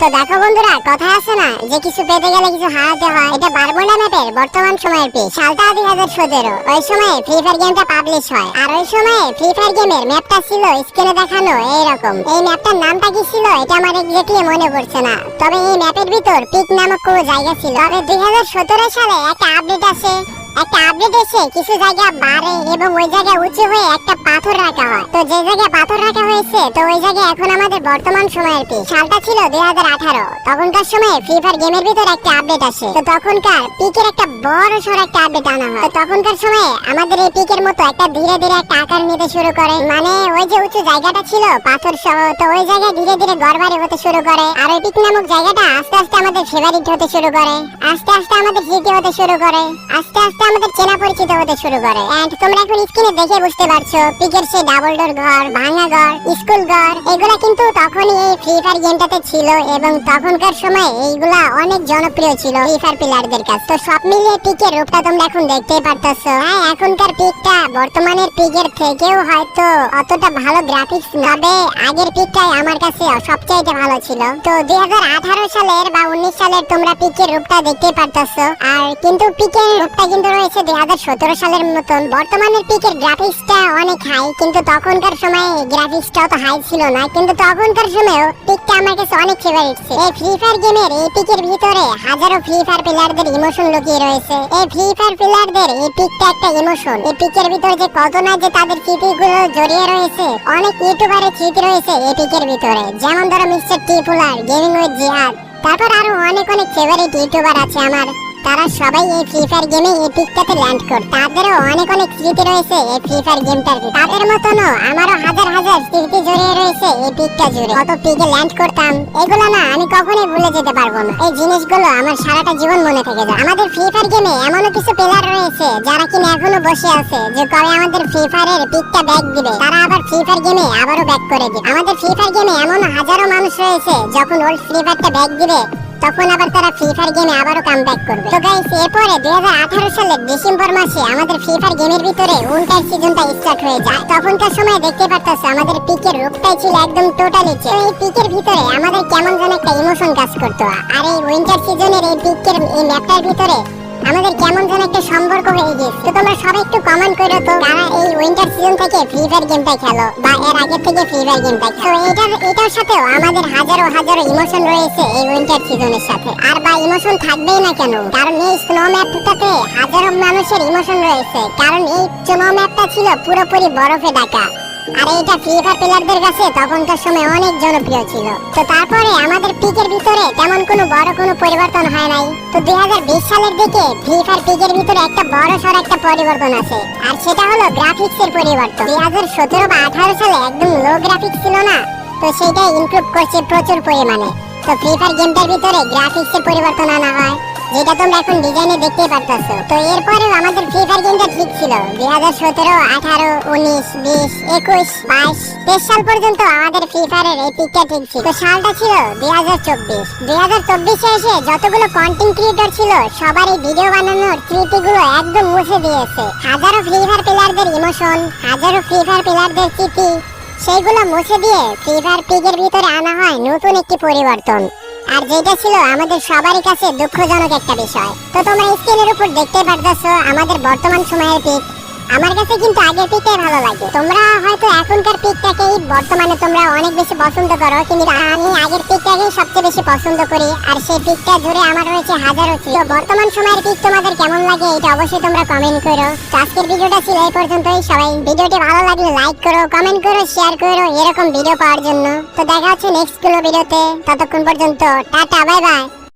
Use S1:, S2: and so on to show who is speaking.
S1: তো দেখো বন্ধুরা, কথা আছে না যে কিছু পেতে গেলে কিছু হারাতে হয়। এটা বারমুডা ম্যাপের বর্তমান সময়ের পিক। সালটা 2017। ওই সময় ফ্রি ফায়ার গেমটা পাবলিশ হয়। আর ওই সময় ফ্রি ফায়ার গেমের ম্যাপটা ছিল স্ক্রিনে দেখানো এইরকম। এই ম্যাপটার নামটা কি ছিল এটা আমার এক্স্যাক্টলি মনে পড়ছে না, তবে এই ম্যাপের ভিতর পিক নামক কোনো জায়গা ছিল। তবে 2017 সালে একটা আপডেট আসে, একটা আপডেট এসে কিছু জায়গা বাড়ে এবং ওই জায়গায় উঁচু হয়ে একটা পাথর রাখা হয়। তো যে জায়গায় পাথর রাখা হয়েছে তো ওই জায়গায় এখন আমাদের বর্তমান সময়ের পিক। সালটা ছিল 2018। তখনকার সময় ফ্রি ফায়ার গেমের ভিতর একটা আপডেট আসে। তো তখনকার পিকের একটা বড় সড় একটা আপডেট আনা হয়। তো তখনকার সময় আমাদের এই পিকের মতো একটা ধীরে ধীরে একটা আকার নিতে শুরু করে। মানে ওই যে উঁচু জায়গাটা ছিল পাথর সহ, তো ওই জায়গায় ধীরে ধীরে ঘরবাড়ি হতে শুরু করে। আর ওই পিক নামক জায়গাটা আস্তে আস্তে আমাদের ফেভারিট হতে শুরু করে, আস্তে আস্তে আমাদের স্মৃতি হতে শুরু করে, আস্তে আস্তে আমাদের চেনা পরিচিত হতে শুরু করে। এন্ড তোমরা এখন স্ক্রিনে দেখে বুঝতে পারছো পিকের সেই ডাবল ডোর ঘর, ভাঙা ঘর, স্কুল ঘর, এগুলা কিন্তু তখনই এই ফ্রি ফায়ার গেমটাতে ছিল এবং তখনকার সময় এইগুলা অনেক জনপ্রিয় ছিল ফ্রি ফায়ার প্লেয়ারদের কাছে। তো সব মিলিয়ে পিকের রূপটা তোমরা এখন দেখতেই পারতেছো। হ্যাঁ, এখনকার পিকটা বর্তমানের পিকের থেকেও হয়তো অতটা ভালো গ্রাফিক্স, তবে আগের পিকটাই আমার কাছে সবচাইতে ভালো ছিল। তো 2018 সালের বা 19 সালের তোমরা পিকের রূপটা দেখতেই পারতেছো। আর কিন্তু পিকের রূপটা কিন্তু রয়েছে 2017 সালের মতন। বর্তমানের পিকের গ্রাফিক্সটা অনেক হাই, কিন্তু তখনকার সময়ে গ্রাফিক্সটাও তো হাই ছিল না, কিন্তু তখনকার সময়েও পিকটা আমার কাছে অনেক ফেভারিট ছিল। এই ফ্রি ফায়ার গেমের এই পিকের ভিতরে হাজারো ফ্রি ফায়ার প্লেয়ারদের ইমোশন লুকিয়ে রয়েছে। এই ফ্রি ফায়ার প্লেয়ারদের এই পিকটা একটা ইমোশন। এই পিকের ভিতরে যে কত না যে তাদের স্মৃতিগুলো জড়িয়ে রয়েছে, অনেক ইউটিউবারের স্মৃতি রয়েছে এই পিকের ভিতরে। যেমন ধরো মিস্টার টিপুলার, গেমিং উইথ জিহাদ, তারপর আরো অনেক অনেক ফেভারিট ইউটিউবার আছে আমার। তারা সবাই এই ফ্রি ফায়ার গেমে এই পিকটাতে ল্যান্ড করে। তাদেরও অনেক অনেক স্মৃতি রয়েছে এই ফ্রি ফায়ার গেমটার ভিতরে। তাদের মতনও আমারও হাজার হাজার স্মৃতি জড়িয়ে রয়েছে এই পিকটা জুড়ে। কত পিকে ল্যান্ড করতাম, এগুলো না আমি কখনোই ভুলে যেতে পারবো না। এই জিনিসগুলো আমার সারাটা জীবন মনে থেকে যায়। আমাদের ফ্রি ফায়ার গেমে এমনও কিছু প্লেয়ার রয়েছে যারা কিনা এখনো বসে আছে যে কবে আমাদের ফ্রি ফায়ারের পিকটা ব্যাক দিবে, তারা আবার ফ্রি ফায়ার গেমে আবারও ব্যাক করে দিবে। আমাদের ফ্রি ফায়ার গেমে এমন হাজারো মানুষ রয়েছে যখন ওল্ড ফ্রি ফায়ারটা ব্যাক দিবে তখন আবার তারা ফ্রি ফায়ার গেমে আবারও কামব্যাক করবে। তো গাইস, এরপরে 2018 সালের ডিসেম্বর মাসে আমাদের ফ্রি ফায়ার গেমের ভিতরে উইন্টার সিজনটা স্টার্ট হয়ে যায়। তখনকার সময় দেখতে পারতেছো আমাদের পিকের রূপটাই ছিল একদম টোটালি চেঞ্জ। এই পিকের ভিতরে আমাদের কেমন যেন একটা ইমোশন কাজ করতো। আর এই উইন্টার সিজনের এই পিকের এই ম্যাপটার ভিতরে আমাদের কেমন যেন একটা সম্পর্ক হয়ে গেছে। তো তোমরা সবাই একটু কমেন্ট করো তো যারা এই উইন্টার সিজন থেকে ফ্রি ফায়ার গেমটা খেলো বা এর আগে থেকে ফ্রি ফায়ার গেমটা খেলো। এটার সাথেও আমাদের হাজারো হাজারো ইমোশন রয়েছে এই উইন্টার সিজনের সাথে। আর বা ইমোশন থাকবেই না কেন, কারণ এই স্নো ম্যাপটাতে হাজারো মানুষের ইমোশন রয়েছে, কারণ এই স্নো ম্যাপটা ছিল পুরোপুরি বরফে ঢাকা। আর এটা ফ্রি ফায়ার প্লেয়ারদের কাছে তখনকার সময় অনেক জনপ্রিয় ছিল। তো তারপরে আমাদের পিকের ভিতরে তেমন কোনো বড় কোনো পরিবর্তন হয় নাই। তো 2020 সালের দিকে ফ্রি ফায়ার পিকের ভিতরে একটা বড় সড় একটা পরিবর্তন আছে, আর সেটা হলো গ্রাফিক্সের পরিবর্তন। 2017 বা 18 সালে একদম লো গ্রাফিক্স ছিল না, তো সেটা ইমপ্রুভ করছে প্রচুর পরিমাণে। তো ফ্রি ফায়ার গেমটার ভিতরে গ্রাফিক্সের পরিবর্তন আনা হয়, যেটা তোমরা এখন ডিজাইনে দেখতে পারতেছো। তো এরপরেও আমাদের ফ্রি ফায়ার গেমটা ঠিক ছিল। 2017, 18, 19, 20, 21, 22, 23 সাল পর্যন্ত আমাদের ফ্রি ফায়ারের এই পিকটা ঠিক ছিল। তো সালটা ছিল 2024। 2024 এ এসে যতগুলো কন্টেন্ট ক্রিয়েটর ছিল সবার এই ভিডিও বানানোর স্মৃতিগুলো একদম মুছে দিয়েছে। হাজারো ফ্রি ফায়ার প্লেয়ারদের ইমোশন, হাজারো ফ্রি ফায়ার প্লেয়ারদের স্মৃতি, সেইগুলো মুছে দিয়ে ফ্রি ফায়ার পিকের ভিতরে আনা হয় নতুন একটি পরিবর্তন। আর যেটা ছিল আমাদের সবারই কাছে দুঃখজনক একটা বিষয়। তো তোমরা স্ক্রিনের উপর দেখতে পারতেছো আমাদের বর্তমান সময়ের পিক। আমার কাছে কিন্তু আগের পিকটাই ভালো লাগে। তোমরা হয়তো এখনকার পিকটাকেই বর্তমানে তোমরা অনেক বেশি পছন্দ করো, কিন্তু আমি আগের পিকটাকেই সবচেয়ে বেশি পছন্দ করি। আর সেই পিকটা জুড়ে আমার রয়েছে হাজারো স্মৃতি। তো বর্তমান সময়ের পিক তোমাদের কেমন লাগে এটা অবশ্যই তোমরা কমেন্ট করো। তো আজকের ভিডিওটা ছিল এই পর্যন্তই। সবাই ভিডিওটি ভালো লাগলে লাইক করো, কমেন্ট করো, শেয়ার করো এরকম ভিডিও পাওয়ার জন্য। তো দেখা হচ্ছে নেক্সট ভিডিওতে। ততক্ষণ পর্যন্ত টাটা, বাই বাই।